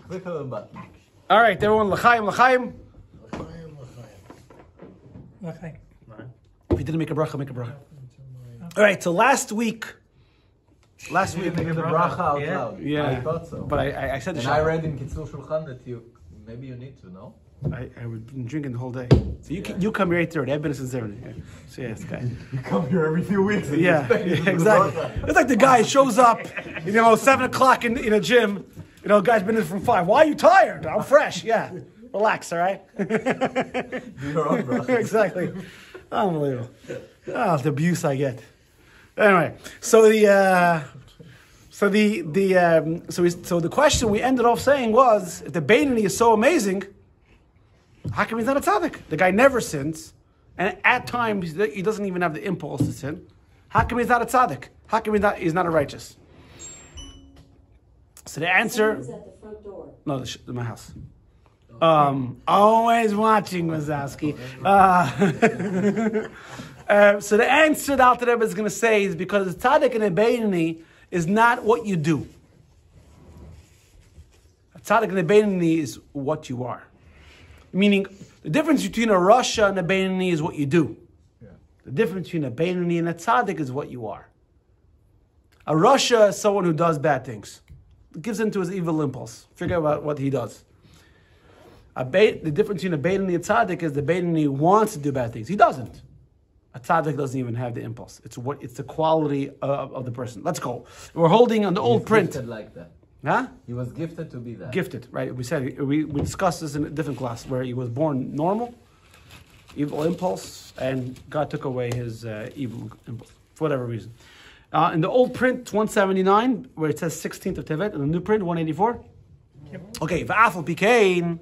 Click on the button. All right, everyone, l'chaim, l'chaim. If you didn't make a bracha, make a bracha. All right, so last week. Make the bracha out loud. Yeah, I thought so. But I said the and shah. I read in Kitzur Shulchan that maybe you need to know. I would been drinking the whole day. So you come here 8:30. I've been here since 7. Yeah. So yeah, it's guy. You come here every few weeks. And Yeah, exactly. It's like the guy shows up, 7 o'clock in a gym. Guy's been in from 5. Why are you tired? I'm fresh. Yeah, relax. All right. Do your own bracha. Exactly. Unbelievable. Oh, the abuse I get. Anyway, so the question we ended off saying was, if the Beinoni is so amazing, how come he's not a tzadik? The guy never sins, and at times he doesn't even have the impulse to sin. How come he's not a tzadik? How come he's not a righteous? So the answer is at the front door. No, my house. Always watching, Wazowski. So the answer that Alter Rebbe is going to say is because the tzadik and the Beinoni is not what you do. A tzadik and a Beinoni is what you are. Meaning, the difference between a rasha and a Beinoni is what you do. Yeah. The difference between a Beinoni and a tzadik is what you are. A rasha is someone who does bad things. It gives into his evil impulse. Figure out what he does. The difference between a Beinoni and a tzadik is the Beinoni wants to do bad things. He doesn't. A tzaddik doesn't even have the impulse. It's the quality of the person. Let's go. We're holding on the old print. Gifted like that. Huh? He was gifted to be that. Gifted, right? We said we discussed this in a different class where he was born normal, evil impulse, and God took away his evil impulse for whatever reason. In the old print, 179, where it says 16th of Tevet, in the new print, 184. Yep. Okay, v'afal pikein,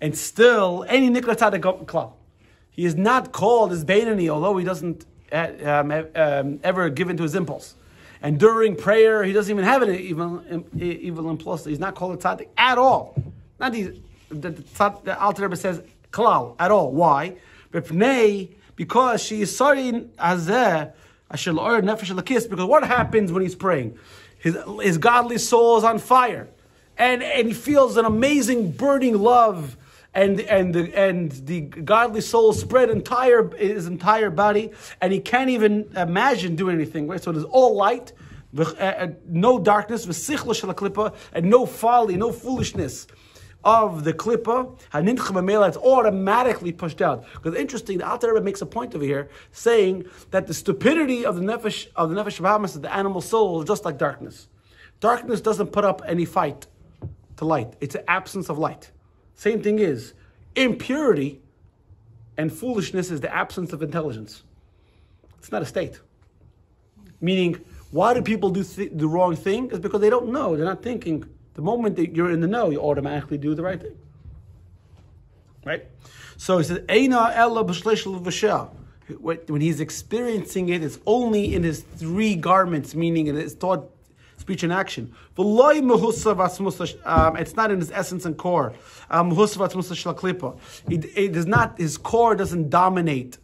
and still any nikra tzaddik klal. He is not called as Beinoni, although he doesn't ever give in to his impulse. And during prayer, he doesn't even have an evil impulse. He's not called a tzaddik at all. Not the Alter Rebbe says klal at all. Why? Because she is sorry hazeh ashel or nefesh lekis. Because what happens when he's praying? His godly soul is on fire, and he feels an amazing burning love. And the godly soul spread his entire body, and he can't even imagine doing anything. Right? So there's all light, no darkness, and no folly, no foolishness of the klippa. It's automatically pushed out. Because interesting, the Alter Rebbe makes a point over here, saying that the stupidity of the nefesh of the animal soul is just like darkness. Darkness doesn't put up any fight to light. It's an absence of light. Same thing is, impurity and foolishness is the absence of intelligence. It's not a state. Meaning, why do people do the wrong thing? It's because they don't know. They're not thinking. The moment that you're in the know, you automatically do the right thing. Right? So he says, Eina ella b'shleishel v'sheh. When he's experiencing it, it's only in his 3 garments, meaning in his thought, speech and action. It's not in his essence and core. It does not. His core doesn't dominate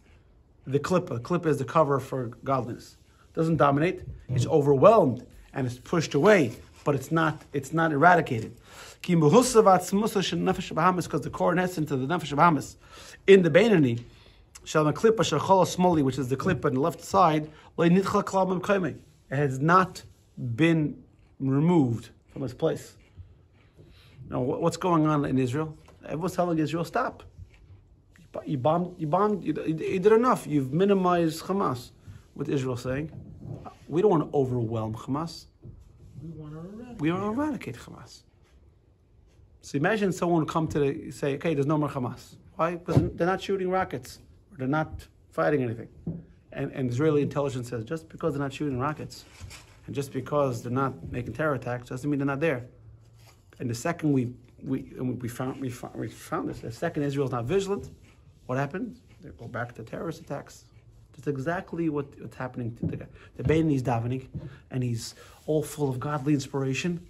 the klippa. Klippa is the cover for godliness. It doesn't dominate. It's overwhelmed and it's pushed away, but it's not eradicated. Because the core and essence of the nefesh Bahamas in the Beinoni, which is the klippa on the left side, it has not been removed from its place. Now, what's going on in Israel? Everyone's telling Israel, stop. You bombed, you did enough. You've minimized Hamas. What Israel saying? We don't want to overwhelm Hamas. We want to eradicate Hamas. So imagine someone come to say, okay, there's no more Hamas. Why? Because they're not shooting rockets. Or they're not fighting anything. And Israeli intelligence says, just because they're not shooting rockets, and just because they're not making terror attacks, doesn't mean they're not there. And the second we found this, the second Israel's not vigilant, what happens? They go back to terrorist attacks. That's exactly what's happening to the guy. The Beinoni's davening, and he's all full of godly inspiration,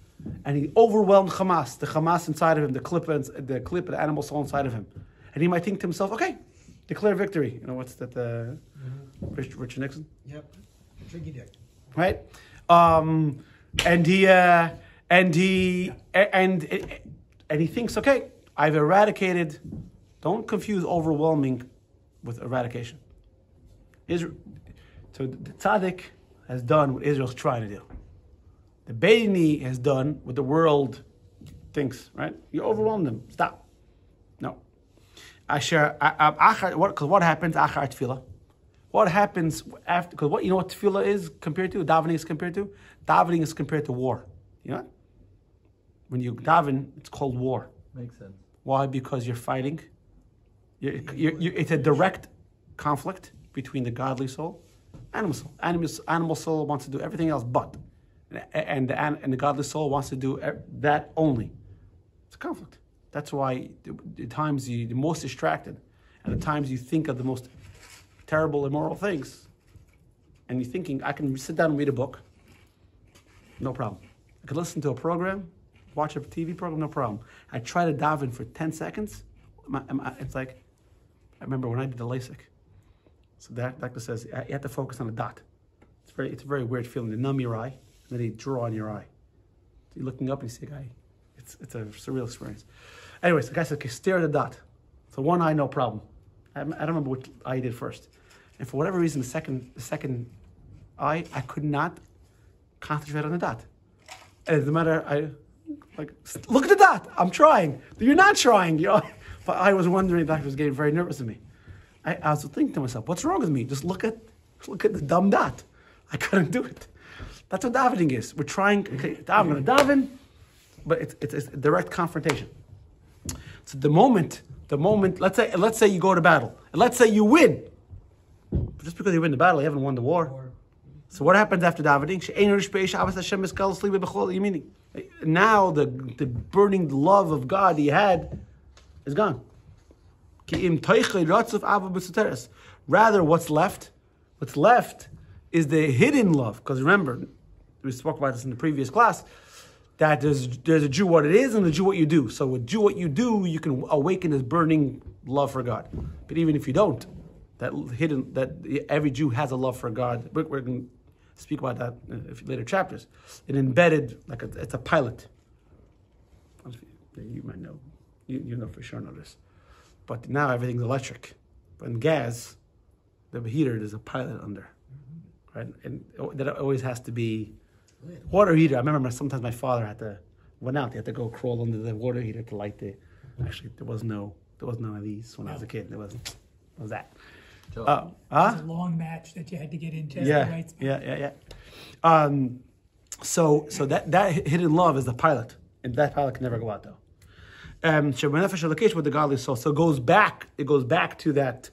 and he overwhelmed Hamas, the Hamas inside of him, the clip, the animal soul inside of him. And he might think to himself, okay, declare victory. You know, what's that, Richard Nixon? Yep, Tricky Dick. he thinks, okay, I've eradicated. Don't confuse overwhelming with eradication. So the tzadik has done what Israel's trying to do. The Beinoni has done what the world thinks, right? You overwhelm them. Stop. No. Because what happens after tefillah? What happens after? Because what you know what tefillah is compared to? Davening is compared to? Davening is compared to war. You know? When you daven, it's called war. Makes sense. Why? Because you're fighting. It's a direct conflict between the godly soul, animal soul. Animal soul wants to do everything else but, and the godly soul wants to do that only. It's a conflict. That's why the times you're the most distracted, and the times you think of the most terrible, immoral things, and you're thinking, I can sit down and read a book, no problem. I could listen to a program, watch a TV program, no problem. I try to daven for 10 seconds. It's like, I remember when I did the LASIK. So the doctor says, you have to focus on a dot. It's a very weird feeling. They numb your eye, and then they draw on your eye. So you're looking up and you see a guy. It's a surreal experience. Anyways, the guy said, okay, stare at a dot. So one eye, no problem. I don't remember which eye he did first. And for whatever reason, the second eye, I could not concentrate on the dot. And as a matter, look at the dot. I'm trying. You're not trying. But I was wondering, the doctor was getting very nervous of me. I was thinking to myself, what's wrong with me? Just look at the dumb dot. I couldn't do it. That's what davening is. We're trying, okay, I'm going to daven, but it's a direct confrontation. So the moment, let's say you go to battle, and let's say you win. But just because you win the battle, you haven't won the war. So what happens after davening? Now the burning love of God he had is gone. Rather, what's left is the hidden love. Because remember, we spoke about this in the previous class, that there's a Jew what it is and a Jew what you do. So with Jew what you do, you can awaken this burning love for God. But even if you don't, that every Jew has a love for God. We're going to speak about that in later chapters. It embedded, it's a pilot. You might know. You know for sure know this. But now everything's electric. But in gas, the heater, there's a pilot under. Right? And that always has to be water heater. I remember sometimes my father had to go crawl under the water heater to light actually there was none of these when I was a kid. What was that? It was a long match that you had to get into. Yeah. So that hidden love is the pilot. And that pilot can never go out though. With the godly soul. So it goes back to that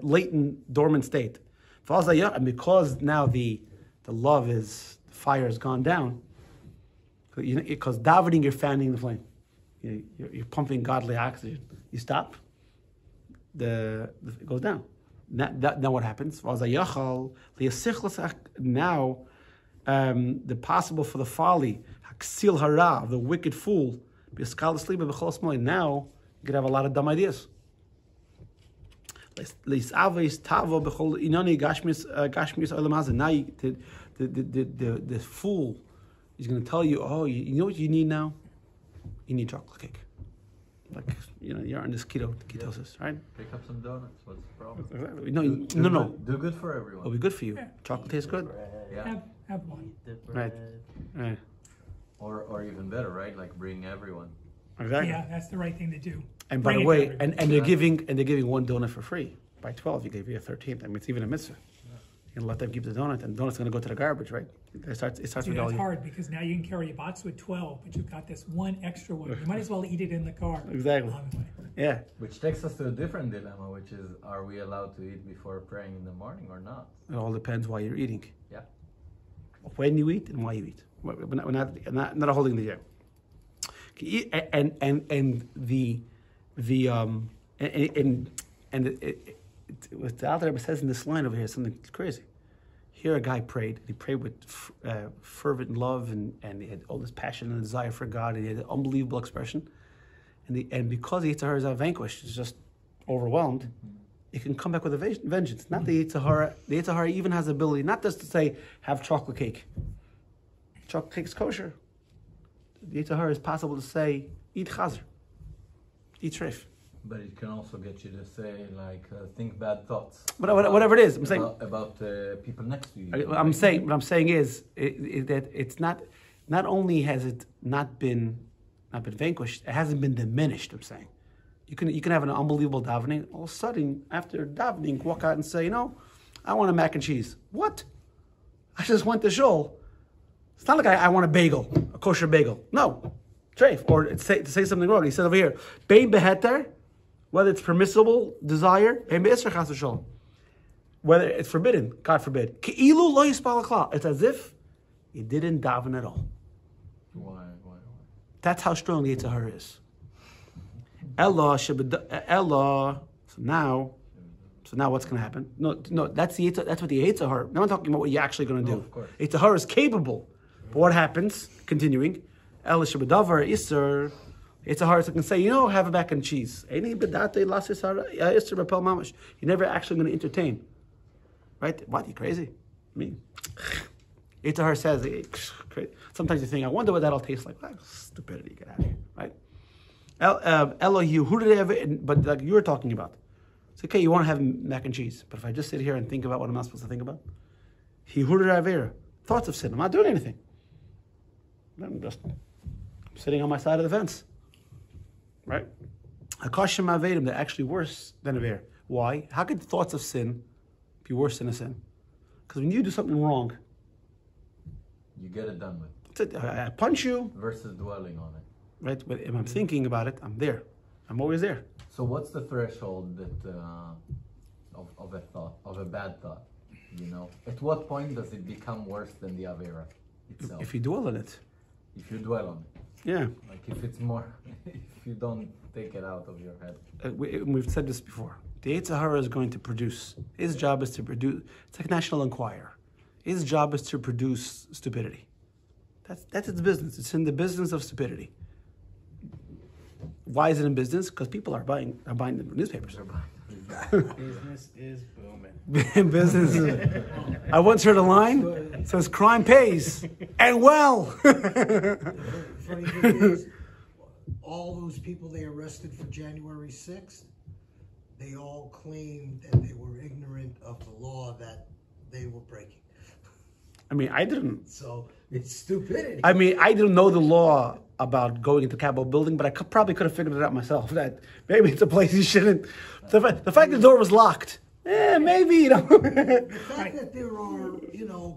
latent, dormant state. And because now the love the fire has gone down, because davening, you're fanning the flame. You're pumping godly oxygen. You stop, it goes down. Now what happens? Now, the possible for the folly, the wicked fool, now you could have a lot of dumb ideas. Now the fool is going to tell you, oh, you know what you need now? You need chocolate cake. You're on this ketosis, right? Pick up some donuts. What's the problem? No. Do good for everyone. It'll be good for you. Yeah. Chocolate tastes good. Yeah. Have one. Right. Or even better, right? Like bring everyone. Exactly. Yeah, that's the right thing to do. And by the way, and they're giving one donut for free. By 12, you gave you a 13th. I mean, it's even a mitzvah. You're gonna let them keep the donut, and the donut's gonna go to the garbage, right? It starts with all That's you. hard because now you can carry a box with 12, but you've got this one extra one. You might as well eat it in the car. Exactly. Yeah. Which takes us to a different dilemma, which is, are we allowed to eat before praying in the morning or not? It all depends why you're eating. Yeah. When you eat and why you eat. We're not holding the air. What the Alter Rebbe says in this line over here is something crazy. Here a guy prayed. He prayed with fervent love and he had all this passion and desire for God, and he had an unbelievable expression. And because the Yitzhahara is vanquished, is just overwhelmed, it can come back with a vengeance. Not the Yitzhahara. The Yitzhahara even has the ability not just to say, have chocolate cake. Chocolate cake's kosher. The Yetzer Hara is possible to say, eat chazer, eat treif. But it can also get you to say, like, think bad thoughts. Whatever it is, I'm saying about people next to you. What I'm saying is that it's not only has it not been vanquished, it hasn't been diminished. I'm saying you can have an unbelievable davening. All of a sudden, after davening, walk out and say, I want a mac and cheese. What? I just went to shul. It's not like I want a bagel, a kosher bagel. No, treif. Or to say something wrong. He said over here, bein beheter, whether it's permissible desire, bein be'isr chas v'sholom. Whether it's forbidden, God forbid. Ke'ilu lo yispal klal. It's as if he didn't daven at all. Why? That's how strong the Yetzer Hara is. Ella. So now what's going to happen? No. That's what the Yetzer Hara. Now I'm talking about what you're actually going to do. Yetzer Hara is capable, but what happens? Continuing. Ella shebedavar iser. Yetzer Hara can say, have a mac and cheese. You're never actually going to entertain. Right? What? You crazy? Yetzer Hara says, sometimes you think, I wonder what that'll taste like. Stupidity, get out of here. Right? But like you were talking about. It's okay, you want to have mac and cheese. But if I just sit here and think about what I'm not supposed to think about, thoughts of sin. I'm not doing anything. I'm just sitting on my side of the fence. Right? Hakashim Avedim, they're actually worse than Aver. Why? How could thoughts of sin be worse than a sin? Because when you do something wrong, you get it done with. I punch you. Versus dwelling on it. Right? But if I'm thinking about it, I'm there. I'm always there. So what's the threshold that of a thought, of a bad thought? At what point does it become worse than the Avera itself? If you dwell on it. If you dwell on it. Yeah. Like if it's more, if you don't take it out of your head. We've said this before. The Yetzer Hara is going to produce. His job is to produce. It's like National Enquirer. His job is to produce stupidity. That's its business. It's in the business of stupidity. Why is it in business? Because people are buying the newspapers. Business is booming. Business. I once heard a line that says crime pays and well. Funny thing is, all those people they arrested for January 6th, they all claimed that they were ignorant of the law that they were breaking. I didn't. So it's stupidity. I didn't know the law about going into the Capitol building, but I probably could have figured it out myself. That maybe it's a place you shouldn't. The fact the door was locked, maybe The fact that there are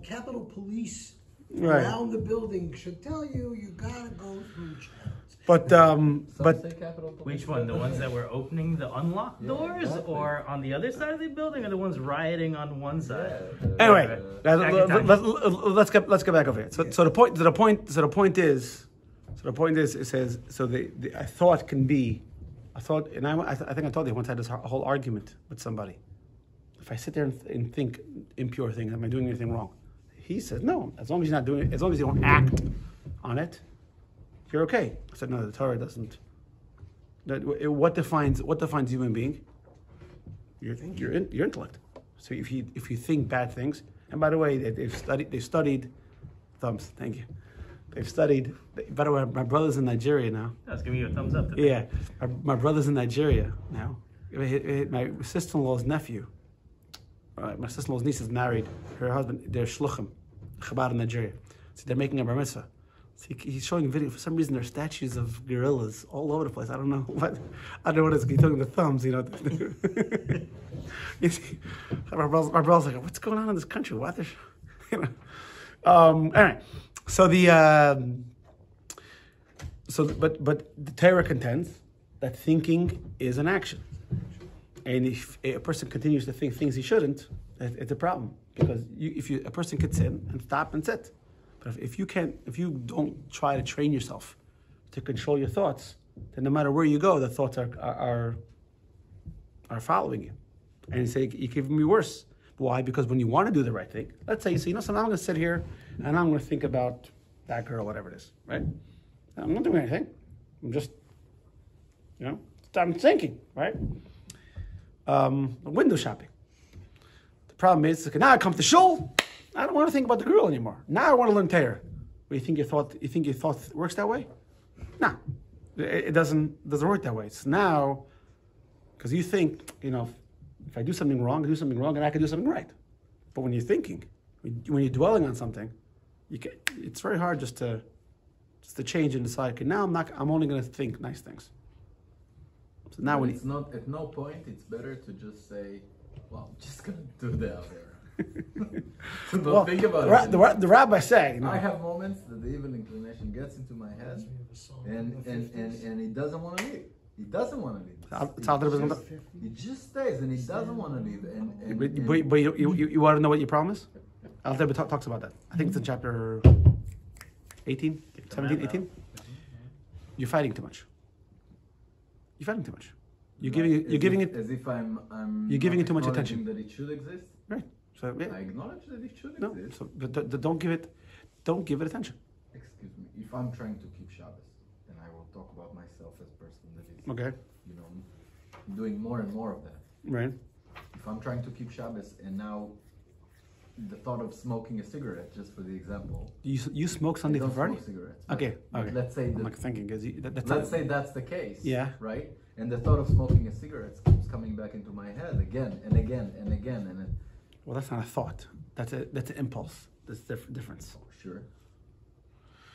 Capitol Police around the building should tell you gotta go through channels. But Which one? The ones that were opening the unlocked doors, exactly. Or on the other side of the building, or the ones rioting on one side? anyway, let's get back over here. So the point is, it says a thought can be a thought, and I think I told you once I had this whole argument with somebody. If I sit there and think impure things, am I doing anything wrong? He says no. As long as you're not doing it, as long as you don't act on it, you're okay. I said no. The Torah doesn't. What defines human being? Your intellect. So if you think bad things, and by the way, they've studied thumbs. Thank you. They've studied. By the way, my brother's in Nigeria now. I was giving you a thumbs up today. Yeah, my brother's in Nigeria now. My sister-in-law's nephew. My sister-in-law's niece is married. Her husband, they're shluchim, Chabad in Nigeria. So they're making a bar mitzvah. So he's showing a video. For some reason, there are statues of gorillas all over the place. I don't know what. I don't know what it's. He's talking the thumbs, You see, my brother's like, what's going on in this country? What? Anyway, so but the Torah contends that thinking is an action, and if a person continues to think things he shouldn't, it's a problem, because a person could sit and stop and sit. But if you don't try to train yourself to control your thoughts, then no matter where you go, the thoughts are following you. And you say, you can be worse. Why? Because when you want to do the right thing, let's say you say, something, I'm going to sit here and I'm going to think about that girl, whatever it is, right? I'm not doing anything. I'm just, I'm thinking, right? Window shopping. The problem is, now I come to shul, I don't want to think about the girl anymore. Now I want to learn Torah. Well, you think your thought works that way? No, it doesn't work that way. It's now because you think, if I do something wrong, and I can do something right. But when you're thinking, when you're dwelling on something, it's very hard just to change and decide. Okay, now I'm only going to think nice things. So now it's not at no point. It's better to just say, "Well, I'm just going to do the Avera." Don't think about it. The rabbi said, I have moments that the evil inclination gets into my head, and he doesn't want to leave. He doesn't want to leave. He just stays, and he doesn't want to leave. But you want to know what your problem is? Al-Tabit talks about that. I think it's in chapter 18, 17, 18. You're fighting too much. You're fighting too much. You're giving it as if I'm you're giving it too much attention. That it should exist. Right. So yeah. I acknowledge that it should No, exist. so, but don't give it attention. Excuse me. If I'm trying to keep Shabbos, and I will talk about myself as a person that is, Okay. Doing more and more of that. Right. If I'm trying to keep Shabbos, and now the thought of smoking a cigarette, just for the example. You smoke Sunday I through don't Friday? smoke cigarettes. Okay. But let's say I'm like thinking, let's say that's the case. Yeah. Right. And the thought of smoking a cigarette keeps coming back into my head again and again and again and. Well, that's not a thought. That's an impulse. That's the difference. Sure.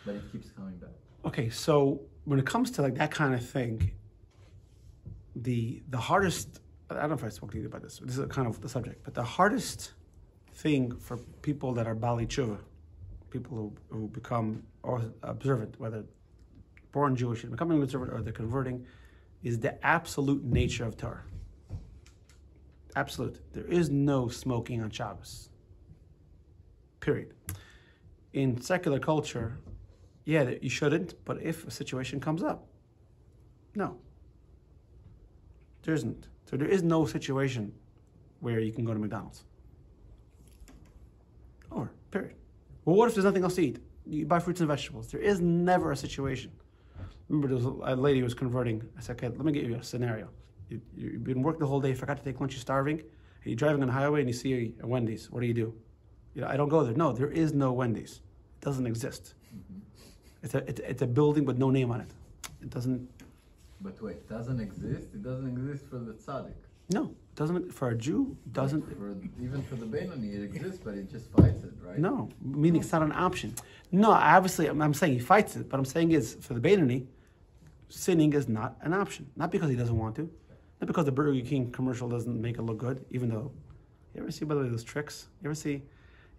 But it keeps coming back. Okay, so when it comes to like that kind of thing, the hardest, I don't know if I spoke to you about this. This is kind of the subject, but the hardest thing for people that are Bali Tshuva, people who become or observant, whether born Jewish and becoming observant or they're converting, is the absolute nature of Torah. Absolute. There is no smoking on Shabbos. Period. In secular culture, yeah, you shouldn't, but if a situation comes up, no. There isn't. So there is no situation where you can go to McDonald's. Or, period. Well, what if there's nothing else to eat? You buy fruits and vegetables. There is never a situation. Remember, there was a lady who was converting. I said, okay, let me get you a scenario. You've been working the whole day, forgot to take lunch, you're starving, and you're driving on the highway and you see a Wendy's. What do? I don't go there. No, there is no Wendy's. It doesn't exist. Mm-hmm. It's a building with no name on it. It doesn't. But wait, it doesn't exist? It doesn't exist for the tzadik. No, it doesn't. For a Jew, it doesn't. Even for the Beinoni, it exists, but he just fights it, right? No, meaning it's not an option. No, obviously, I'm saying he fights it, but I'm saying is for the Beinoni, sinning is not an option. Not because he doesn't want to. Not because the Burger King commercial doesn't make it look good, even though, you ever see, by the way, those tricks? You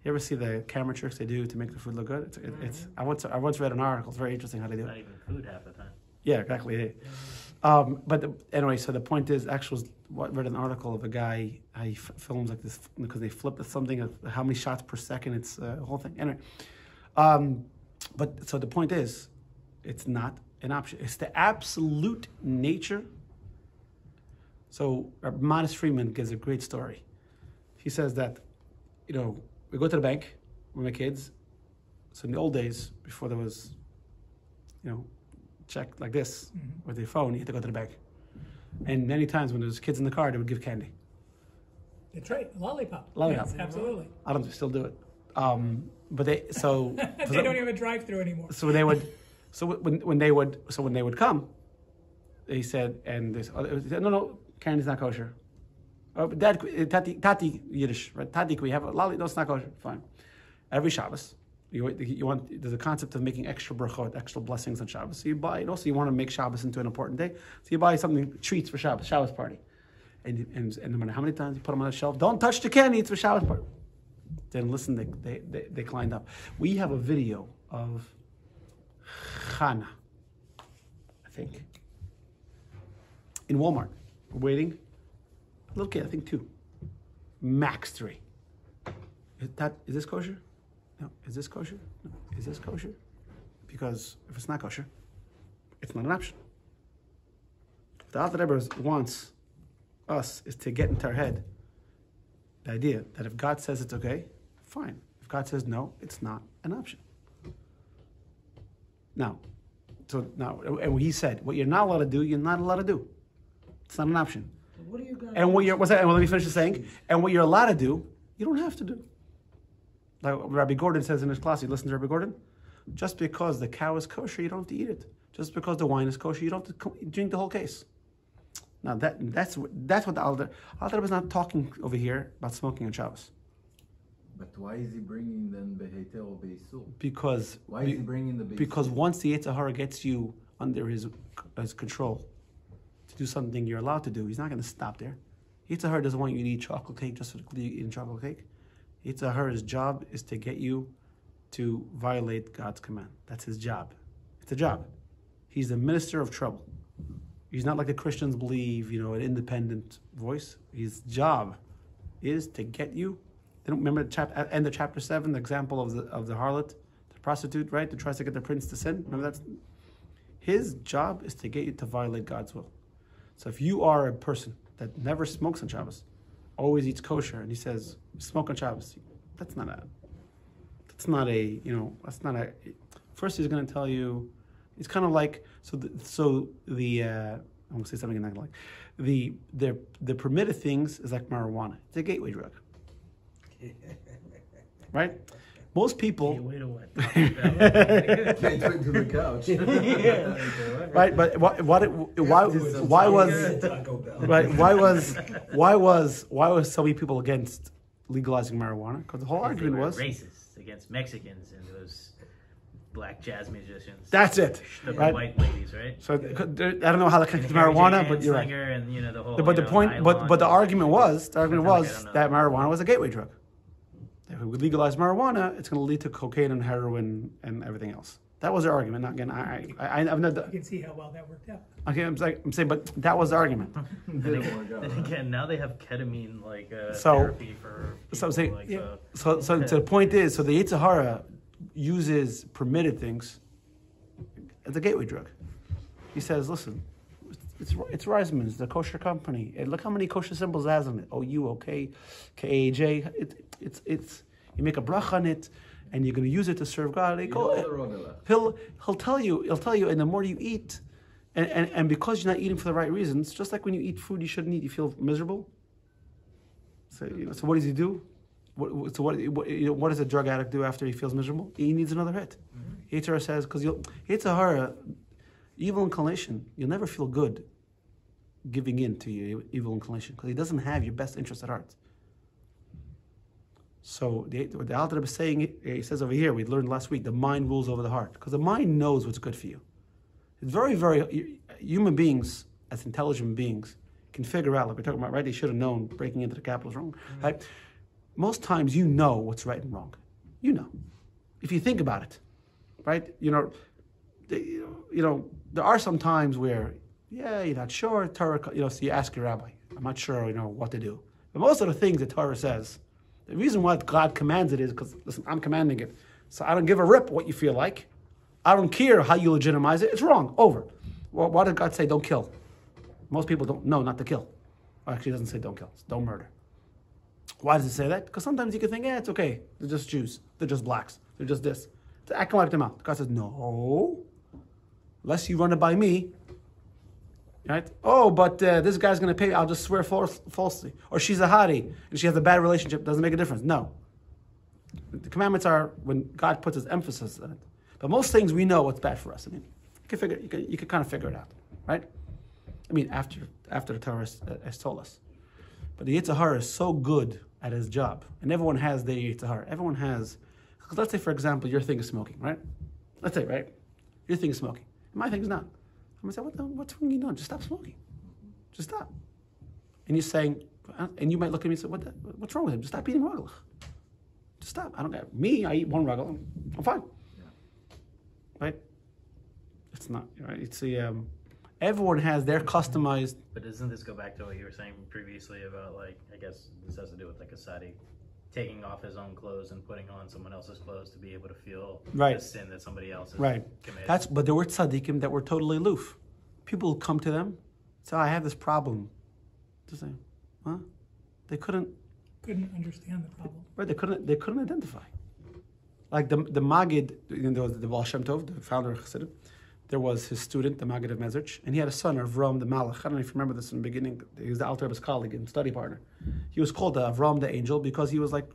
ever see the camera tricks they do to make the food look good? I once read an article. It's very interesting how they do it. Not even food half the time. Yeah, exactly. Anyway, so the point is, actually, read an article of a guy. He films like this because they flip something. How many shots per second? It's a whole thing. Anyway, but so the point is, it's not an option. It's the absolute nature. So Modest Freeman gives a great story. He says that, we go to the bank with my kids. So in the old days, before there was, check like this with your phone, you had to go to the bank. And many times when there was kids in the car, they would give candy. That's right, lollipop. Lollipop. Yes, absolutely. I don't still do it. But they They don't even have a drive-through anymore. So they would. So when they would come, they said, and they said, no, candy's not kosher. Oh, but Dad, Tati Yiddish, right? Tati, we have a lollipop? No, it's not kosher. Fine. Every Shabbos, you want. There's a concept of making extra brachot, extra blessings on Shabbos. So you buy. Also, you want to make Shabbos into an important day. So you buy something, treats for Shabbos party, and no matter how many times you put them on the shelf, don't touch the candy. It's for Shabbos party. Then listen, they climbed up. We have a video of Chana, I think, in Walmart. We're waiting. Little kid, I think 2. Max 3. Is this kosher? No. Is this kosher? No. Is this kosher? Because if it's not kosher, it's not an option. What the Alter Rebbe wants us is to get into our head the idea that if God says it's okay, fine. If God says no, it's not an option. Now, and what he said, what you're not allowed to do, you're not allowed to do. It's not an option. What do you guys? And let me finish the saying. And what you're allowed to do, you don't have to do. Like Rabbi Gordon says in his class, you listen to Rabbi Gordon? just because the cow is kosher, you don't have to eat it. Just because the wine is kosher, you don't have to drink the whole case. Now that's what the Alter is not talking over here about smoking on Shabbos. But why is he bringing then Beheter or Beisur? Because Why is he bringing the Beisur? Because once the Yetzer Hara gets you under his control to do something you're allowed to do, he's not going to stop there. Yetzer Hara doesn't want you to eat chocolate cake just for eating chocolate cake. Yetzer Hara's job is to get you to violate God's command. That's his job. It's a job. He's the minister of trouble. He's not like the Christians believe, an independent voice. His job is to get you. They don't remember at end of chapter 7, the example of the harlot, the prostitute, right? That tries to get the prince to sin. Remember that's his job is to get you to violate God's will. So if you are a person that never smokes on Shabbos, always eats kosher, and he says smoke on Shabbos, that's not a. First, he's going to tell you. It's kind of like I'm going to say something I'm not going to like. The permitted things is like marijuana. It's a gateway drug, right? Most people. Gateway to what? Gateway to the couch. Right, but why was so many people against legalizing marijuana? Because the whole argument was racist against Mexicans and those black jazz musicians. That's it, The right? white ladies, right? So I don't know how that connects to marijuana, but you're right. And, the whole, But the point, but the argument was that marijuana was a gateway drug. If we legalize marijuana, it's going to lead to cocaine and heroin and everything else. That was the argument. Not again. I've never. You can see how well that worked out. Okay, I'm saying, but that was the argument. Then again, now they have ketamine therapy for people. So I'm saying, so the point is, so the Yetzer Hara uses permitted things as a gateway drug. He says, listen, it's Reisman's, the kosher company. And look how many kosher symbols it has on it. OU, OK, KAJ. It's you make a bracha on it, and you're going to use it to serve God. He'll tell you, and the more you eat, and because you're not eating for the right reasons, just like when you eat food you shouldn't eat, you feel miserable. So what does he do? What does a drug addict do after he feels miserable? He needs another hit. Yetzer Hara says, because Yetzer Hara, evil inclination, you'll never feel good giving in to your evil inclination because he doesn't have your best interest at heart. So what the Alter Rebbe is saying, he says over here, we learned last week, the mind rules over the heart because the mind knows what's good for you. It's very, very, human beings, as intelligent beings, can figure out, like we're talking about, right? They should have known breaking into the Capitol is wrong, right? Most times you know what's right and wrong. You know. If you think about it, right? There are some times where, you're not sure, Torah, so you ask your rabbi, I'm not sure, what to do. But most of the things that Torah says, the reason why God commands it is because, listen, I'm commanding it. So I don't give a rip what you feel like. I don't care how you legitimize it. It's wrong. Over. Well, why did God say don't kill? Most people don't know not to kill. Or actually, it doesn't say don't kill. It's don't murder. Why does it say that? Because sometimes you can think, it's okay. They're just Jews. They're just blacks. They're just this. I can wipe them out. God says, no. Unless you run it by me. Right? Oh, but this guy's going to pay. I'll just swear falsely. Or she's a hottie and she has a bad relationship. Doesn't make a difference. No. The commandments are when God puts his emphasis on it. But most things we know what's bad for us. I mean, you can kind of figure it out, right? I mean, after the Torah has told us. But the Yetzer Hara is so good at his job, and everyone has their Yetzer Hara. Everyone has. Because let's say, for example, your thing is smoking, right? Let's say, right? Your thing is smoking. My thing is not. I'm going to say, what's wrong? Just stop smoking. Just stop. And you're saying, and you might look at me and say, what's wrong with him? Just stop eating raglach. Just stop. I don't get me. I eat one raglach. I'm fine. Yeah. Right? It's not right. It's everyone has their customized. But doesn't this go back to what you were saying previously about I guess this has to do with a tzadik taking off his own clothes and putting on someone else's clothes to be able to feel the sin that somebody else has committed. But there were tzaddikim that were totally aloof. People would come to them, say, I have this problem. To say, huh? They couldn't understand the problem. Right, they couldn't identify. Like the Magid, there was the Baal Shem Tov, the founder of Chassidim. There was his student, the Magid of Mezrich, and he had a son, Avram the Malach. I don't know if you remember this in the beginning. He was the Alter Rebbe's colleague and study partner. He was called Avram the Angel because he was like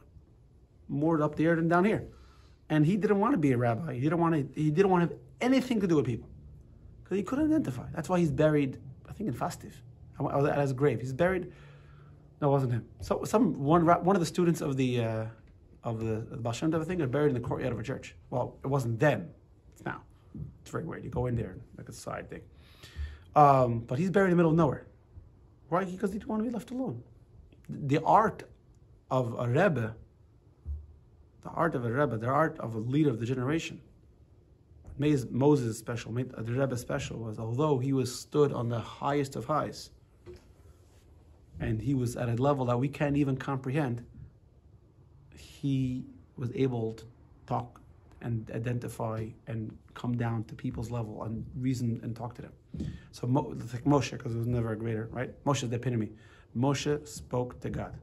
more up there than down here. And he didn't want to be a rabbi. He didn't want to have anything to do with people. Because he couldn't identify. That's why he's buried, I think, in Fastiv. I was at his grave. He's buried. No, it wasn't him. So one of the students of the Baal Shem Tov thing are buried in the courtyard of a church. Well, it wasn't then. It's now. It's very weird. You go in there, like a side thing. But he's buried in the middle of nowhere. Why? Because he didn't want to be left alone. The art of a Rebbe, the art of a leader of the generation, made Moses special, made the Rebbe special, was although he was stood on the highest of highs, and he was at a level that we can't even comprehend, he was able to talk and identify and come down to people's level and reason and talk to them. So like Moshe, because there was never a greater, right? Moshe is the epitome. Moshe spoke to God.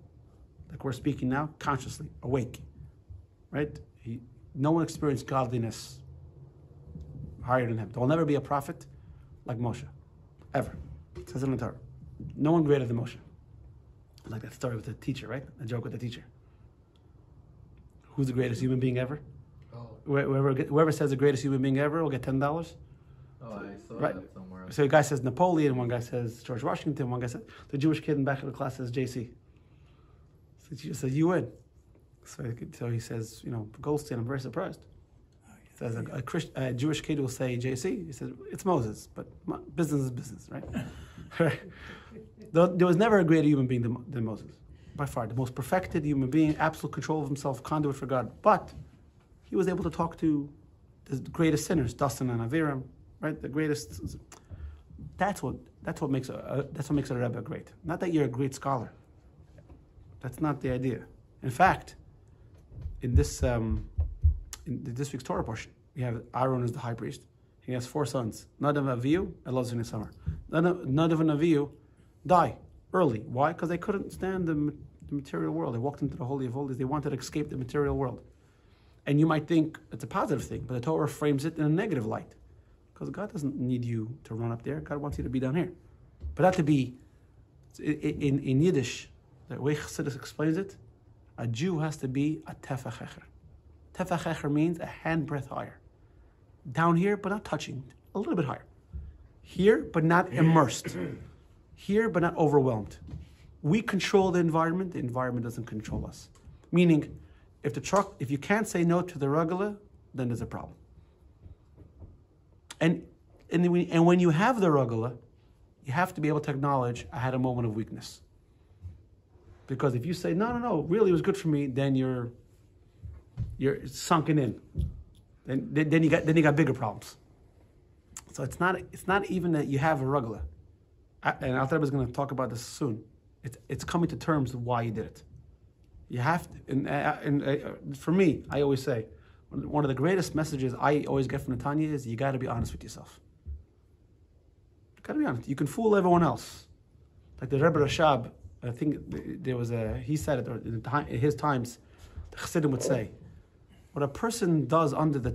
Like we're speaking now, consciously, awake, right? No one experienced godliness higher than him. There will never be a prophet like Moshe, ever. It says in the Torah. No one greater than Moshe. Like that story with the teacher, right? A joke with the teacher. Who's the greatest human being ever? Oh. Whoever says the greatest human being ever will get $10. Oh, I saw that somewhere. So a guy says Napoleon, one guy says George Washington, one guy says, the Jewish kid in the back of the class says JC. So the teacher says, you win. So he says, Goldstein, I'm very surprised. He says a Jewish kid will say JC. He says, it's Moses, but business is business, right? There was never a greater human being than Moses, by far. The most perfected human being, absolute control of himself, conduit for God. But he was able to talk to the greatest sinners, Dustin and Aviram, right? The greatest. That's what makes a Rebbe great. Not that you're a great scholar. That's not the idea. In fact, in this week's Torah portion, we have Aaron as the high priest. He has 4 sons. Nadav and Avihu, Elazar and Isamar. Nadav and Avihu die early. Why? Because they couldn't stand the material world. They walked into the Holy of Holies. They wanted to escape the material world. And you might think it's a positive thing, but the Torah frames it in a negative light. Because God doesn't need you to run up there. God wants you to be down here. But that to be, in Yiddish, the way Chassidus explains it, a Jew has to be a tefach hecher. Tefach hecher means a handbreadth higher. Down here, but not touching. A little bit higher. Here, but not immersed. Here, but not overwhelmed. We control the environment doesn't control us. Meaning, if you can't say no to the regula, then there's a problem. And when you have the regula, you have to be able to acknowledge, I had a moment of weakness. Because if you say, no, really it was good for me, then you're sunken in. Then you got bigger problems. So it's not even that you have a regula. And Alter Rebbe is going to talk about this soon. It's coming to terms with why you did it. You have to, and for me, I always say, one of the greatest messages I always get from Tanya is you got to be honest with yourself. You got to be honest. You can fool everyone else. Like the Rebbe Rashab, I think he said it, or in his times, the Chassidim would say, what a person does under the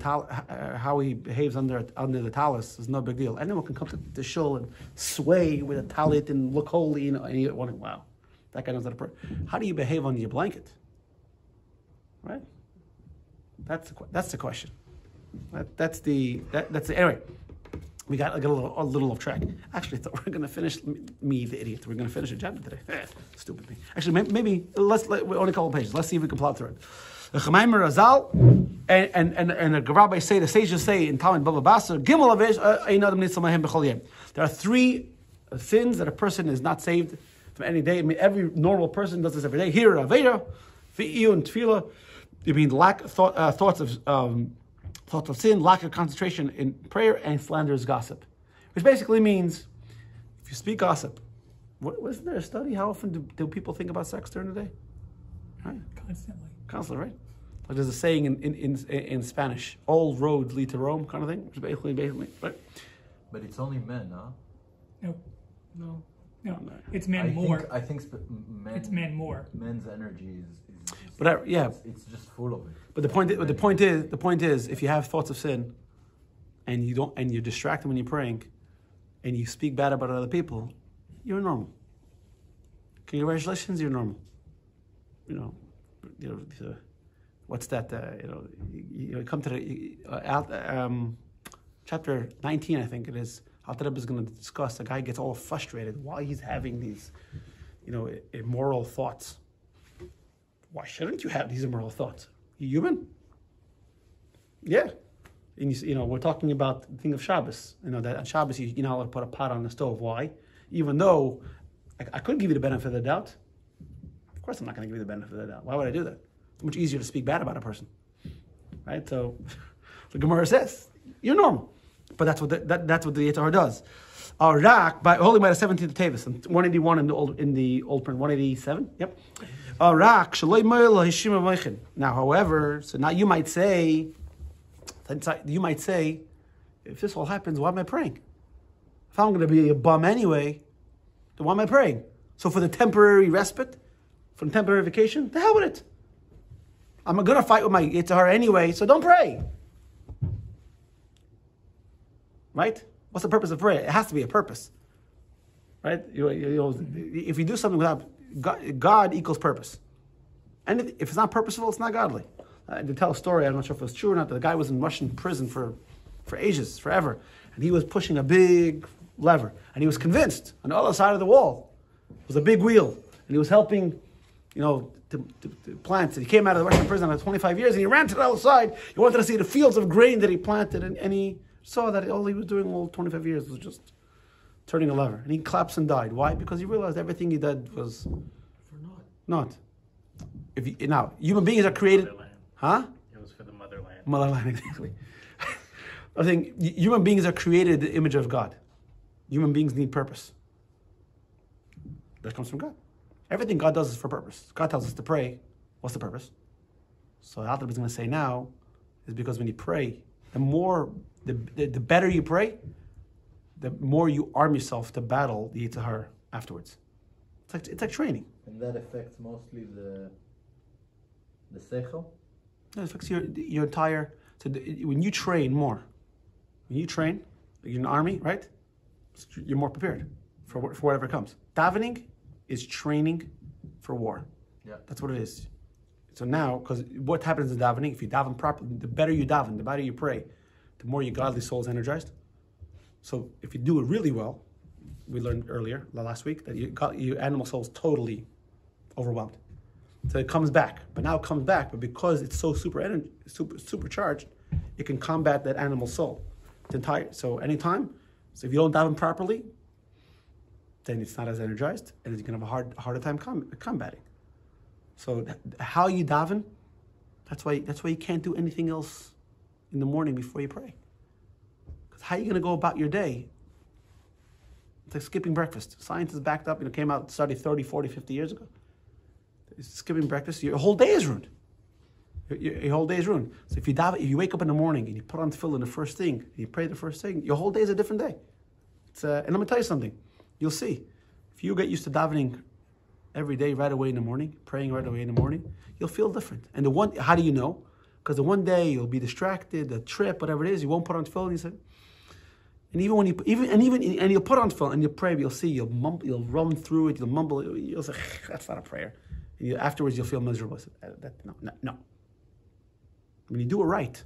how he behaves under the talis is no big deal. Anyone can come to the shul and sway with a talit and look holy, and you wonder, wow, that guy knows how to pray. How do you behave under your blanket? Right? That's the question. That's the anyway. We got a little off track. Actually, I thought we were going to finish. Me, the idiot. We're going to finish a chapter today. Stupid me. Actually, maybe let's only a couple of pages. Let's see if we can plow through it. The Chemaimer Razal and the rabbis say, the sages say in Talmud Bava Basra, Gimel Avesh Ein Adam Nitzal Mahem B'chol Yom. There are 3 sins that a person is not saved from any day. I mean, every normal person does this every day. Here, Aveda, Fi'iyun, and Tefillah. You mean thoughts of sin, lack of concentration in prayer, and slanderous gossip, which basically means if you speak gossip. Wasn't there a study? How often do people think about sex during the day? Right? Constantly, right? Like there's a saying in Spanish, all roads lead to Rome, kind of thing, which basically, right? But it's only men, huh? No. It's men more. I think men. It's men more. Men's energy is but it's just full of it. But the point is, if you have thoughts of sin, and you're distracted when you're praying, and you speak bad about other people, you're normal. Congratulations, you're normal. what's that? You come to the chapter 19, I think it is. Alter Rebbe is going to discuss. The guy gets all frustrated while he's having these, immoral thoughts. Why shouldn't you have these immoral thoughts? You human? Yeah. And we're talking about the thing of Shabbos. That on Shabbos you're not allowed to put a pot on the stove. Why? Even though I could give you the benefit of the doubt. Of course I'm not going to give you the benefit of the doubt. Why would I do that? It's much easier to speak bad about a person. Right? So the Gemara says, you're normal. But that's what the Yetzer Hara does. Rak, holding by the 17th Tavis, 181 in the old print, 187. Yep. Rak, now, however, so now you might say, if this all happens, why am I praying? If I'm going to be a bum anyway, then why am I praying? So for the temporary respite, for the temporary vacation, the hell with it. I'm going to fight with my Yetzer Hara anyway, so don't pray. Right? What's the purpose of prayer? It has to be a purpose. Right? If you do something without God equals purpose. And if it's not purposeful, it's not godly. To tell a story, I'm not sure if it was true or not, but the guy was in Russian prison for ages, forever. And he was pushing a big lever. And he was convinced on the other side of the wall was a big wheel. And he was helping, to plant. And he came out of the Russian prison after 25 years and he ran to the other side. He wanted to see the fields of grain that he planted. And he saw that all he was doing all 25 years was just turning a lever. And he collapsed and died. Why? Because he realized everything he did was For not. Now, human beings are created... Motherland. Huh? It was for the motherland. Motherland, exactly. I think human beings are created in the image of God. Human beings need purpose. That comes from God. Everything God does is for purpose. God tells us to pray. What's the purpose? So what Alter is going to say now is because when you pray, the better you pray, the more you arm yourself to battle the Yetzer Hara afterwards. It's like training. And that affects mostly the seichel? It affects your entire... So when you train more, you're in the army, right? You're more prepared for whatever comes. Davening is training for war. Yeah. That's what it is. So now, because what happens in davening, if you daven properly, the better you daven, the better you pray, the more your godly soul is energized. So if you do it really well, we learned earlier, last week, that your animal soul is totally overwhelmed. So it comes back. But now it comes back, but because it's so supercharged, it can combat that animal soul. So anytime, so if you don't daven properly, then it's not as energized, and it's going to have a harder time combating. So how you daven, that's why you can't do anything else in the morning before you pray. Because how are you going to go about your day? It's like skipping breakfast. Science is backed up. Came out, studied 30, 40, 50 years ago. Skipping breakfast, your whole day is ruined. Your whole day is ruined. So if you wake up in the morning and you put on tefillin the first thing, and you pray the first thing, your whole day is a different day. And I'm going to tell you something. You'll see. If you get used to davening every day right away in the morning, praying right away in the morning, you'll feel different. And how do you know? Because the one day you'll be distracted, a trip, whatever it is, you won't put on tefillin. You say, and even when you'll put on tefillin and you pray, you'll see you'll run through it, you'll mumble, you'll say, that's not a prayer. And afterwards you'll feel miserable. No. When you do it right,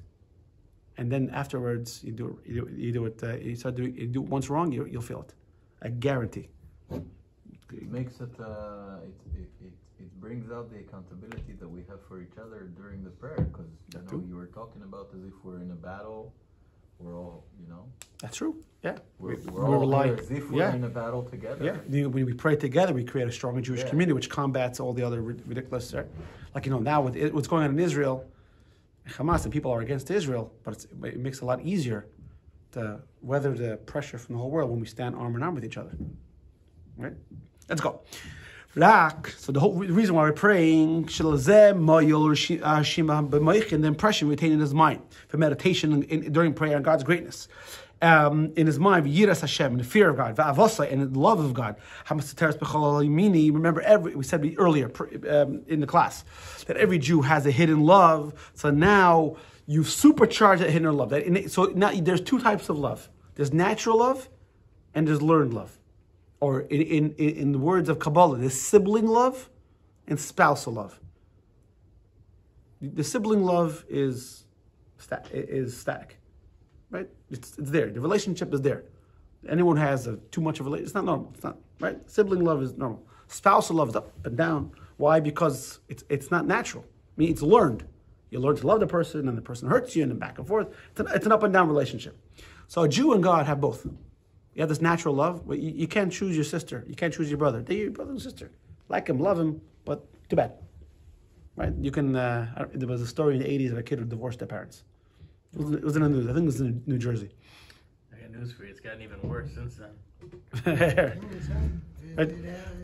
and then afterwards you do it once wrong, you'll feel it. I guarantee. It makes it. It brings out the accountability that we have for each other during the prayer, because you were talking about as if we're in a battle. We're all, That's true. Yeah. We're all here as if we're in a battle together. Yeah. When we pray together, we create a stronger Jewish community, which combats all the other ridiculous. Right? Like now with what's going on in Israel, Hamas and people are against Israel, but it makes it a lot easier to weather the pressure from the whole world when we stand arm in arm with each other. Right? Let's go. So the whole reason why we're praying, and the impression we retain in his mind for meditation during prayer on God's greatness. In his mind, Yiras Hashem, and the fear of God, Va'avosai, and the love of God. Remember, we said earlier in the class that every Jew has a hidden love. So now you've supercharged that hidden love. So now there's two types of love. There's natural love, and there's learned love. Or in the words of Kabbalah, there's sibling love and spousal love. The sibling love is static, right? It's there. The relationship is there. Anyone who has too much of a relationship, it's not normal. It's not, right? Sibling love is normal. Spousal love is up and down. Why? Because it's not natural. I mean, it's learned. You learn to love the person, and the person hurts you, and then back and forth. It's an up and down relationship. So a Jew and God have both. You have this natural love, but you can't choose your sister. You can't choose your brother. They're your brother and sister. Like him, love him, but too bad. Right? You can. There was a story in the 80s of a kid who divorced their parents. It was in the news. I think it was in New Jersey. I got news for you. It's gotten even worse since then. Right?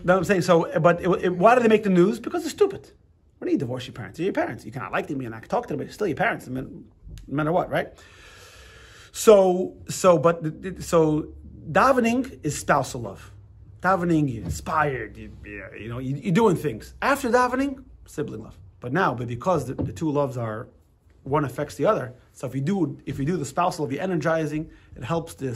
No, I'm saying so. But why do they make the news? Because they're stupid. When do you divorce your parents? They're your parents. You cannot like them. You cannot talk to them. But they're still your parents, no matter what, right? So davening is spousal love. Davening, you're inspired. You're doing things. After davening, sibling love. But because the two loves are, one affects the other. So if you do the spousal love, you're energizing. It helps the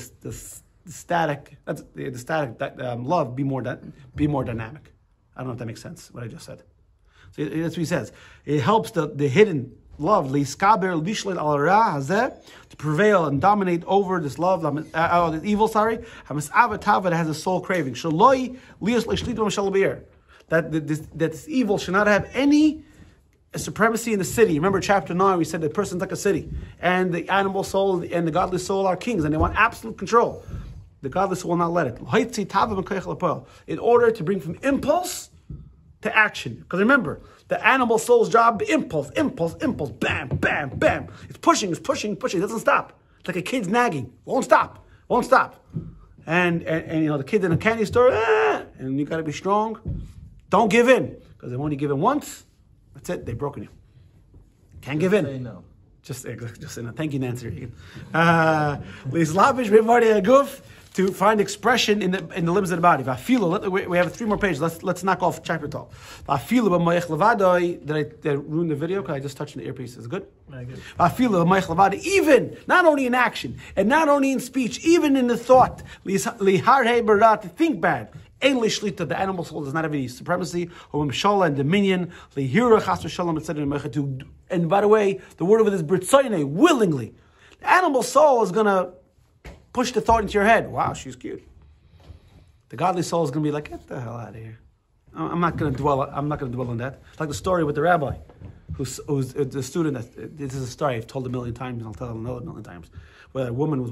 static love be more dynamic. I don't know if that makes sense. What I just said. So that's what he says. It helps the hidden love to prevail and dominate over this love, this evil. That has a soul craving. That this evil should not have any supremacy in the city. Remember chapter 9, we said the person's like a city, and the animal soul and the godly soul are kings, and they want absolute control. The godly soul will not let it. In order to bring from impulse to action. Because remember, the animal soul's job, impulse, bam, bam, bam. It's pushing, it doesn't stop. It's like a kid's nagging. Won't stop. And the kid in a candy store, and you gotta be strong. Don't give in. Because when you give in once, that's it, they've broken you. Can't give in. Say no. Just say no. Thank you, Nancy. To find expression in the limbs of the body. We have 3 more pages. Let's knock off chapter 12. Did I ruin the video? Because I just touched the earpiece. Is it good? Even, not only in action, and not only in speech, even in the thought. To think bad. The animal soul does not have any supremacy or and dominion. And by the way, the word of it is britzoine, willingly. The animal soul is going to push the thought into your head. Wow, she's cute. The godly soul is going to be like, get the hell out of here. I'm not going to dwell on that. It's like the story with the rabbi, who's the student. This is a story I've told 1,000,000 times, and I'll tell it another 1,000,000 times. Where a woman was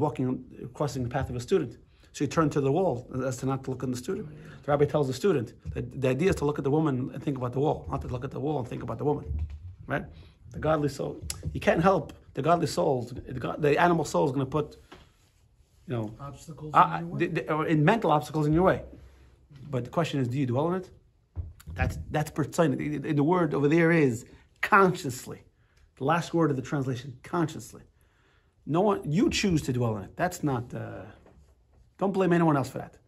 crossing the path of a student. She turned to the wall as to not to look at the student. The rabbi tells the student that the idea is to look at the woman and think about the wall, not to look at the wall and think about the woman. Right? The godly soul. You can't help the godly souls. The animal soul is going to put, obstacles in mental obstacles in your way. But the question is, do you dwell on it? That's pertsoin. The word over there is consciously. The last word of the translation, consciously. No one, you choose to dwell on it. That's not. Don't blame anyone else for that.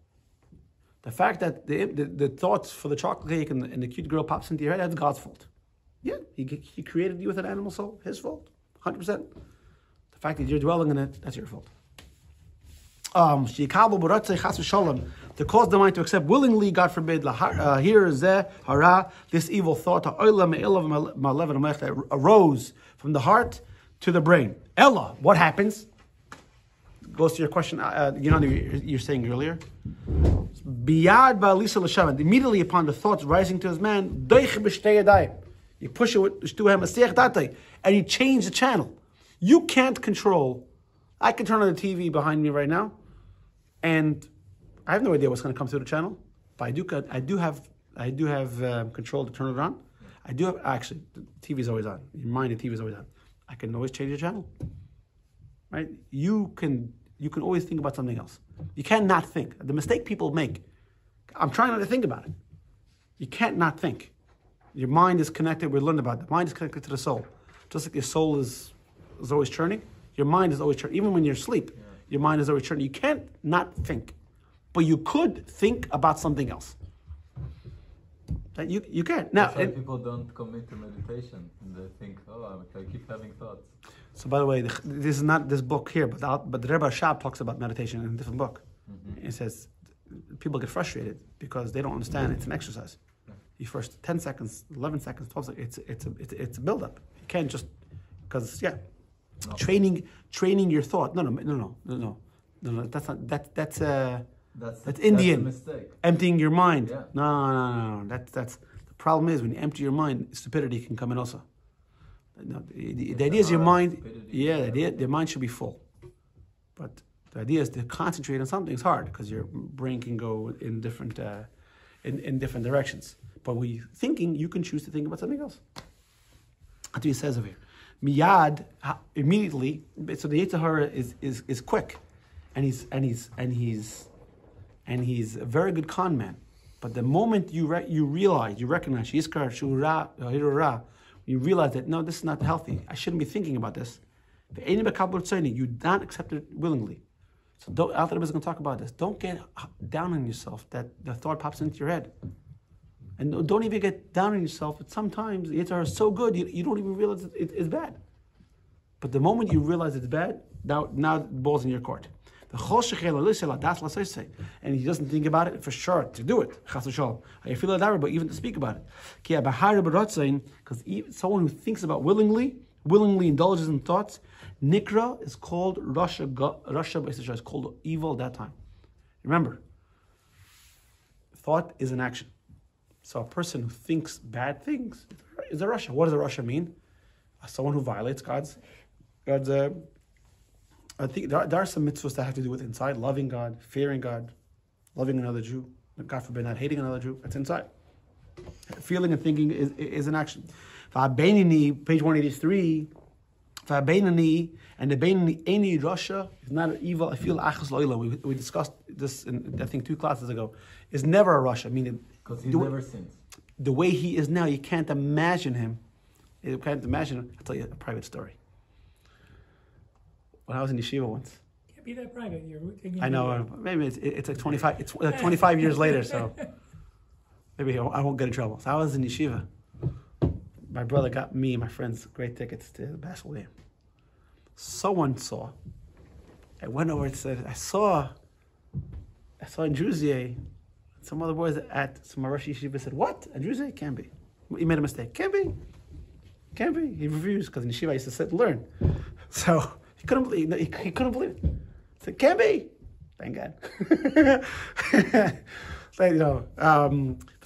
The fact that the thoughts for the chocolate cake and the cute girl pops into your head, that's God's fault. Yeah, he created you with an animal soul, his fault, 100%. The fact that you're dwelling in it, that's your fault. To cause the mind to accept willingly, God forbid, this evil thought that arose from the heart to the brain. Ella, what happens? Goes to your question, you're saying earlier. Immediately upon the thoughts rising to his man, you push it with and you change the channel. You can't control. I can turn on the TV behind me right now, and I have no idea what's going to come through the channel. But I do have control to turn it on. Actually, the TV is always on. Your mind, the TV is always on. I can always change the channel. Right? You can always think about something else. You can't not think. The mistake people make, I'm trying not to think about it. You can't not think. Your mind is connected, we learned about it. The mind is connected to the soul. Just like your soul is always churning, your mind is always churning. Even when you're asleep, your mind is always churning. You can't not think. But you could think about something else. You can't. Now, that's why people don't commit to meditation. They think, I keep having thoughts. So by the way, this is not this book here, but the Rebbe Shab talks about meditation in a different book. Mm-hmm. It says people get frustrated because they don't understand it's an exercise. You first 10 seconds, 11 seconds, 12 seconds, it's a build-up. You can't just, because, training your thought. No. That's not, that's Indian. That's a mistake. Emptying your mind. Yeah. No. That's the problem is when you empty your mind, stupidity can come in also. No, the idea is your mind. Stupidity. The mind should be full, but the idea is to concentrate on something is hard because your brain can go in different in different directions. But when you're thinking, you can choose to think about something else. That's what he says over here. Miyad, immediately. So the Yetzer Hara is quick, and he's a very good con man. But the moment you recognize Yizkar Shura Hirura, you realize that no, this is not healthy. I shouldn't be thinking about this. You don't accept it willingly. So Alter Rebbe is going to talk about this. Don't get down on yourself that the thought pops into your head. And don't even get down on yourself. But sometimes the Yetzer Hara is so good, you don't even realize it's bad. But the moment you realize it's bad, now the ball's in your court. And he doesn't think about it for sure to do it. I feel like but even to speak about it. Because someone who thinks about willingly indulges in thoughts, Nikra is called rasha is called evil at that time. Remember, thought is an action. So a person who thinks bad things is a rasha. What does a rasha mean? Someone who violates God's. I think there are some mitzvahs that have to do with inside, loving God, fearing God, loving another Jew, God forbid not hating another Jew. That's inside. Feeling and thinking is an action. Beinoni, page 183. Beinoni, and the Beinoni any rasha is not an evil. I feel achas lo'ila. We discussed this in I think 2 classes ago. Is never a rasha. Meaning because he never sins. The way he is now, you can't imagine him. You can't imagine him. I'll tell you a private story. When I was in yeshiva once. Can't be that private. You're taking. I know. Maybe it's like 25. It's like 25 years later, so maybe I won't get in trouble. So I was in yeshiva. My brother got me and my friends great tickets to the basketball game. Someone saw. I went over and said, I saw in Druzier, some other boys at some Rosh Yeshiva said, what? In Druzier? Can't be. He made a mistake. Can't be. He refused because in Yeshiva I used to sit and learn. So he couldn't believe it. He couldn't believe it. He said, can't be. Thank God. So,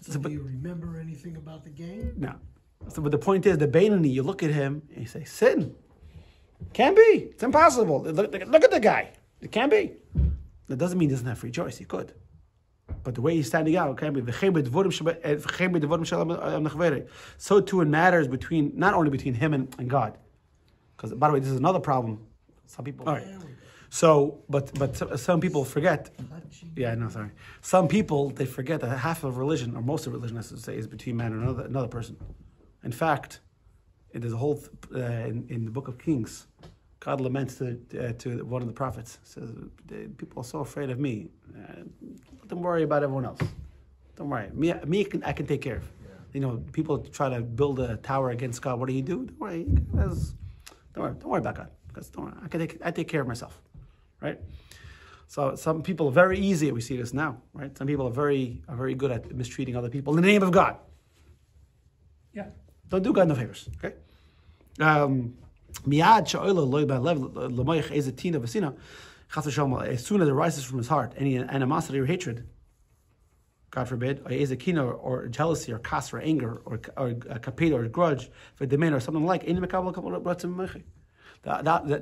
so do you remember anything about the game? No. So, but the point is, the Beinoni, you look at him and you say, sin. Can't be. It's impossible. Look at the guy. It can't be. That doesn't mean he doesn't have free choice. He could. But the way he's standing out, can't be. So too it matters not only between him and God. Because, by the way, this is another problem. Some people... All right. So, but some people forget. Yeah, no, sorry. Some people, they forget that half of religion, or most of religion, I should say, is between man and another person. In fact, there's a whole in the Book of Kings. God laments to one of the prophets. Says, "People are so afraid of me. Don't worry about everyone else. Don't worry. Me, I can take care of. Yeah. You know, people try to build a tower against God. What do? Don't worry. Don't worry about God. Because don't worry. I take care of myself. Right." So some people are very easy. We see this now, right? Some people are very good at mistreating other people in the name of God. Yeah. Don't do God no favors, okay? As soon as it rises from his heart, any animosity or hatred, God forbid, or jealousy, or kas, or anger, or kapeda, or grudge, for demand, or something like, the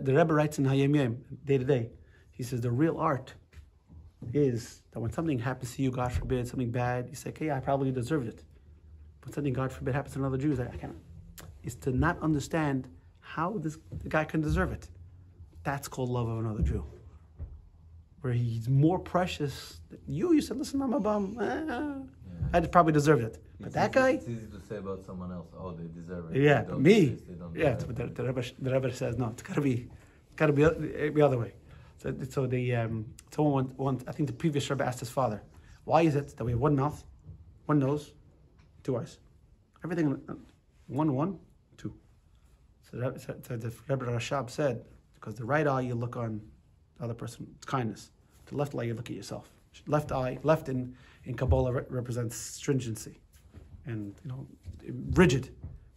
Rebbe writes in Hayom Yom, day to day, he says the real art is that when something happens to you, God forbid, something bad, you say, okay, I probably deserved it. But something, God forbid, happens to another Jew, I can't. Is to not understand how the guy can deserve it. That's called love of another Jew. Where he's more precious than you. You said, listen, I'm a bum. I probably deserved it. But that guy... It's easy to say about someone else, oh, they deserve it. Yeah, me. Yeah, but the Rebbe says, no, it's got to be the other way. So someone once, I think the previous Rebbe asked his father, why is it that we have one mouth, one nose, 2 eyes? Everything, one, 2. So the Rebbe Rashab said, because the right eye you look on the other person, it's kindness. The left eye you look at yourself. Left in Kabbalah represents stringency and rigid.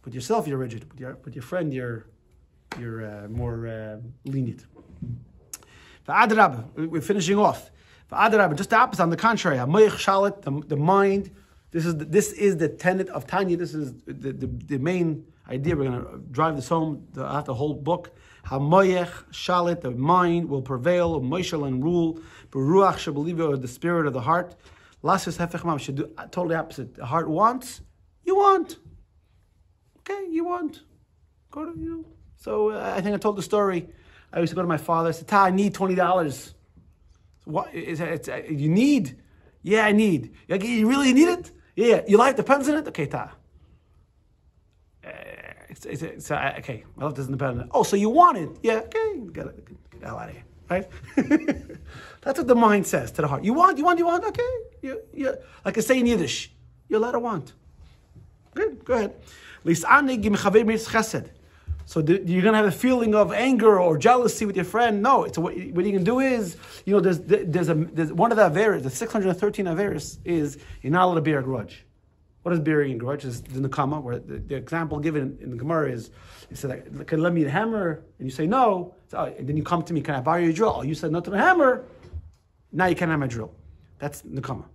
With yourself, you're rigid. With your friend, you're more lenient. We're finishing off. Just the opposite. On the contrary, the mind. This is the tenet of Tanya. This is the main idea. We're going to drive this home throughout the whole book. Hamoyech shalit, the mind will prevail, moishel and rule. Beruach shebeliva, the spirit of the heart. Lasis hefech mam, should do totally opposite. The heart wants, you want. Okay, you want. Go to you. So I think I told the story. I used to go to my father. I said, "Ta, I need $20." What is it? You need? Yeah, I need. You really need it? Yeah. Your life depends on it? Okay, Ta. Okay. My life doesn't depend on it. Oh, so you want it? Yeah. Okay. Get the hell out of here. Right? That's what the mind says to the heart. You want? Okay. You like I say in Yiddish, you're allowed to want. Good. Go ahead. So you're going to have a feeling of anger or jealousy with your friend? No. It's what you can do is, there's one of the Averis, the 613 Averis is you're not allowed to bear a grudge. What is bearing a grudge? Is the Nakama, where the example given in the Gemara is, you said, can you lend me the hammer? And you say no. And then you come to me, can I borrow your drill? You said no to the hammer. Now you can't have my drill. That's Nakama.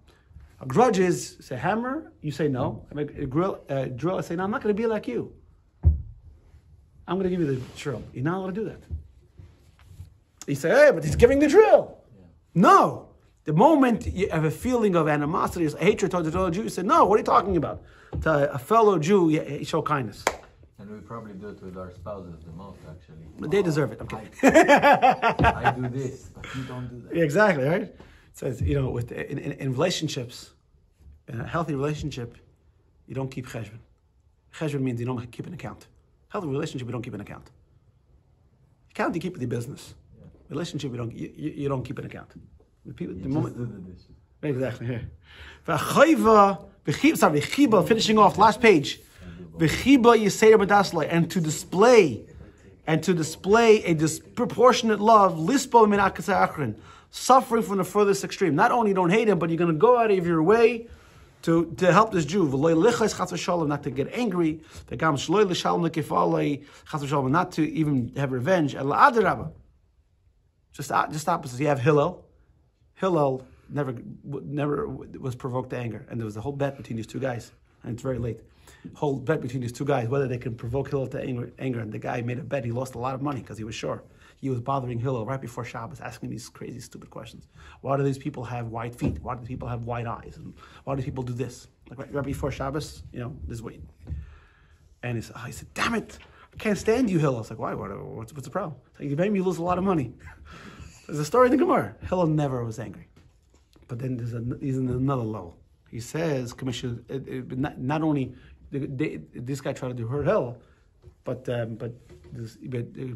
A grudge is, say hammer, you say no. I make a drill, I say no, I'm not going to be like you. I'm going to give you the drill. You're not allowed to do that. You say, hey, but he's giving the drill. Yeah. No. The moment you have a feeling of animosity or hatred towards a fellow Jew, you say, no, what are you talking about? To a fellow Jew, you show kindness. And we probably do it with our spouses the most, actually. But they deserve it. Okay. I do this, but you don't do that. Exactly, right? It says, in relationships, in a healthy relationship, you don't keep cheshbon. Cheshbon means you don't keep an account. Healthy relationship, you don't keep an account. Account you keep with your business. Yeah. Relationship, you don't keep an account. The people, the moment, do the dishes. Exactly. Here. Finishing off, last page. And to display a disproportionate love, suffering from the furthest extreme. Not only don't hate him, but you're going to go out of your way to help this Jew. Not to get angry, not to even have revenge. Just opposite. You have Hillel. Hillel never was provoked to anger, and there was a whole bet between these two guys, and it's very late. Whole bet between these two guys whether they can provoke Hillel to anger, and the guy made a bet. He lost a lot of money because he was sure. He was bothering Hillel right before Shabbos, asking these crazy, stupid questions. Why do these people have white feet? Why do people have white eyes? And why do people do this? Like right before Shabbos, this is what. And he said, "Damn it, I can't stand you, Hillel." I was like, "Why? What's the problem?" Like, you made me lose a lot of money. There's a story in the Gemara. Hillel never was angry. But then he's in another level. He says, Commissioner, not only this guy tried to hurt Hillel, but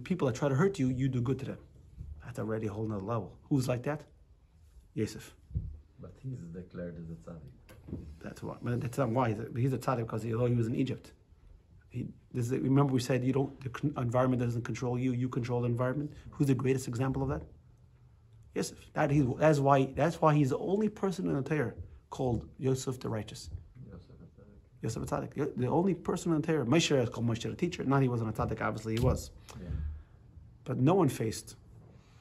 people that try to hurt you, you do good to them. That's already a whole nother level. Who's like that? Yosef. But he's declared as a tzaddik. That's why. That's not why. He's a tzaddik because although he was in Egypt. Remember we said the environment doesn't control you, you control the environment. Who's the greatest example of that? Yosef. That's why he's the only person in the Torah called Yosef the righteous. Yosef a tzaddik. The only person in the Torah. Moshe is called Moshe the teacher. Not he wasn't a tzaddik, obviously he was. Yeah. But no one faced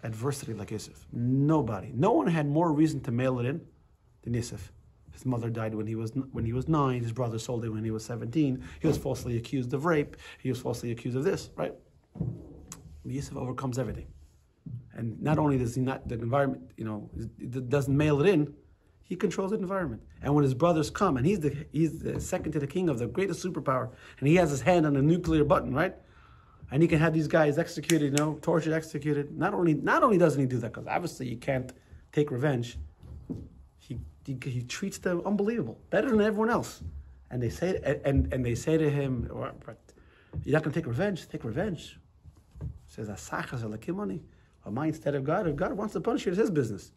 adversity like Yosef. Nobody. No one had more reason to mail it in than Yosef. His mother died when he was 9. His brother sold him when he was 17. He was falsely accused of rape. He was falsely accused of this, right? Yosef overcomes everything. And not only does he not, the environment, doesn't mail it in, he controls the environment. And when his brothers come, and he's the second to the king of the greatest superpower, and he has his hand on the nuclear button, right? And he can have these guys executed, tortured, executed. Not only doesn't he do that, because obviously you can't take revenge, he treats them unbelievable, better than everyone else. And they say to him, but you're not going to take revenge? Take revenge. He says, Asachas alakimoni. Am I instead of God? If God wants to punish you, it's his business.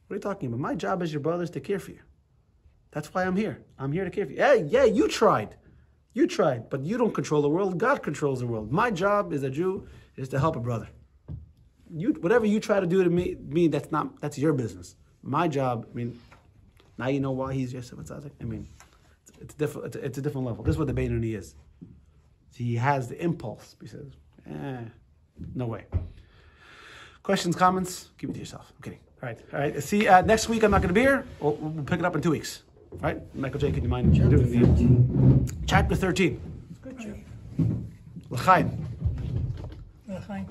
What are you talking about? My job as your brother is to care for you. That's why I'm here. I'm here to care for you. Yeah, you tried. You tried, but you don't control the world. God controls the world. My job as a Jew is to help a brother. Whatever you try to do to me, that's your business. My job, now you know why he's Yosef Tzaddik. It's a different level. This is what the Beinoni is. He has the impulse. He says, no way. Questions, comments? Keep it to yourself. I'm kidding. All right. See, next week I'm not going to be here. We'll pick it up in 2 weeks. All right? Michael J., can you mind doing Chapter 13. Good job. L'chaim. L'chaim.